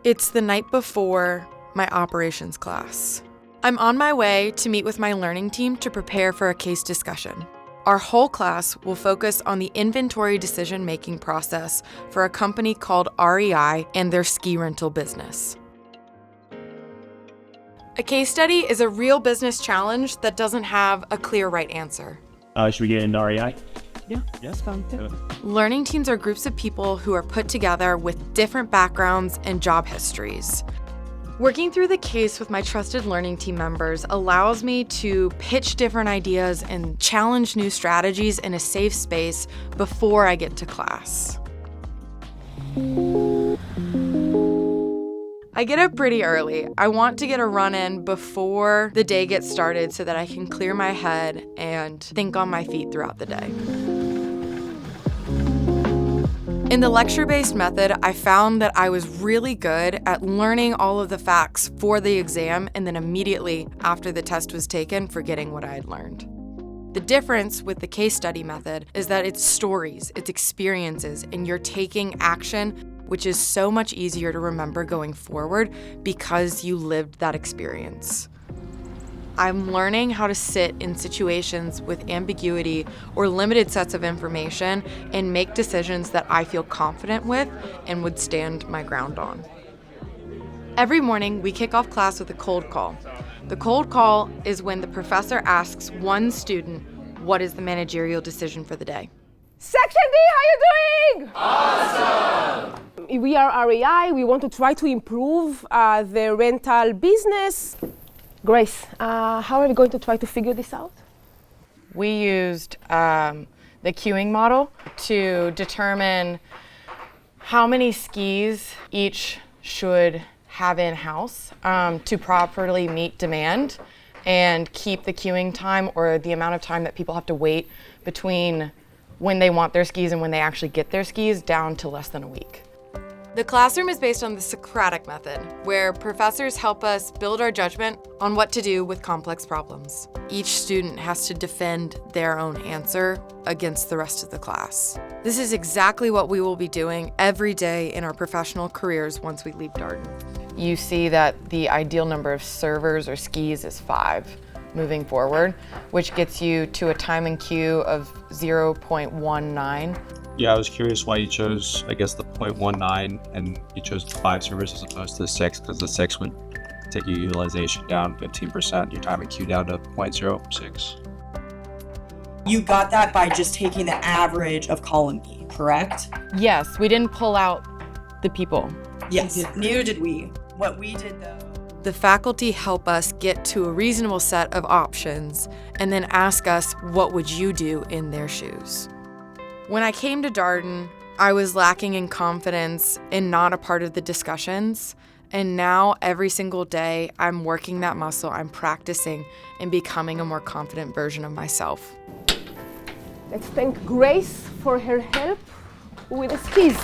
It's the night before my operations class. I'm on my way to meet with my learning team to prepare for a case discussion. Our whole class will focus on the inventory decision-making process for a company called REI and their ski rental business. A case study is a real business challenge that doesn't have a clear right answer. Should we get into REI? Yeah, that's fine. Yeah. Learning teams are groups of people who are put together with different backgrounds and job histories. Working through the case with my trusted learning team members allows me to pitch different ideas and challenge new strategies in a safe space before I get to class. I get up pretty early. I want to get a run in before the day gets started so that I can clear my head and think on my feet throughout the day. In the lecture-based method, I found that I was really good at learning all of the facts for the exam and then immediately after the test was taken, forgetting what I had learned. The difference with the case study method is that it's stories, it's experiences, and you're taking action, which is so much easier to remember going forward because you lived that experience. I'm learning how to sit in situations with ambiguity or limited sets of information and make decisions that I feel confident with and would stand my ground on. Every morning, we kick off class with a cold call. The cold call is when the professor asks one student, what is the managerial decision for the day? Section D, how you doing? Awesome! We are REI. We want to try to improve the rental business. Grace, how are we going to try to figure this out? We used the queuing model to determine how many skis each should have in-house to properly meet demand and keep the queuing time or the amount of time that people have to wait between when they want their skis and when they actually get their skis down to less than a week. The classroom is based on the Socratic method, where professors help us build our judgment on what to do with complex problems. Each student has to defend their own answer against the rest of the class. This is exactly what we will be doing every day in our professional careers once we leave Darden. You see that the ideal number of servers or skis is 5 moving forward, which gets you to a time in queue of 0.19. Yeah, I was curious why you chose, I guess, the 0.19 and you chose 5 servers as opposed to 6, because the 6 would take your utilization down 15%, your time in queue down to 0.06. You got that by just taking the average of column B, correct? Yes, we didn't pull out the people. Yes, neither did we. What we did though, the faculty help us get to a reasonable set of options and then ask us, what would you do in their shoes? When I came to Darden, I was lacking in confidence and not a part of the discussions. And now every single day, I'm working that muscle, I'm practicing and becoming a more confident version of myself. Let's thank Grace for her help with the skis.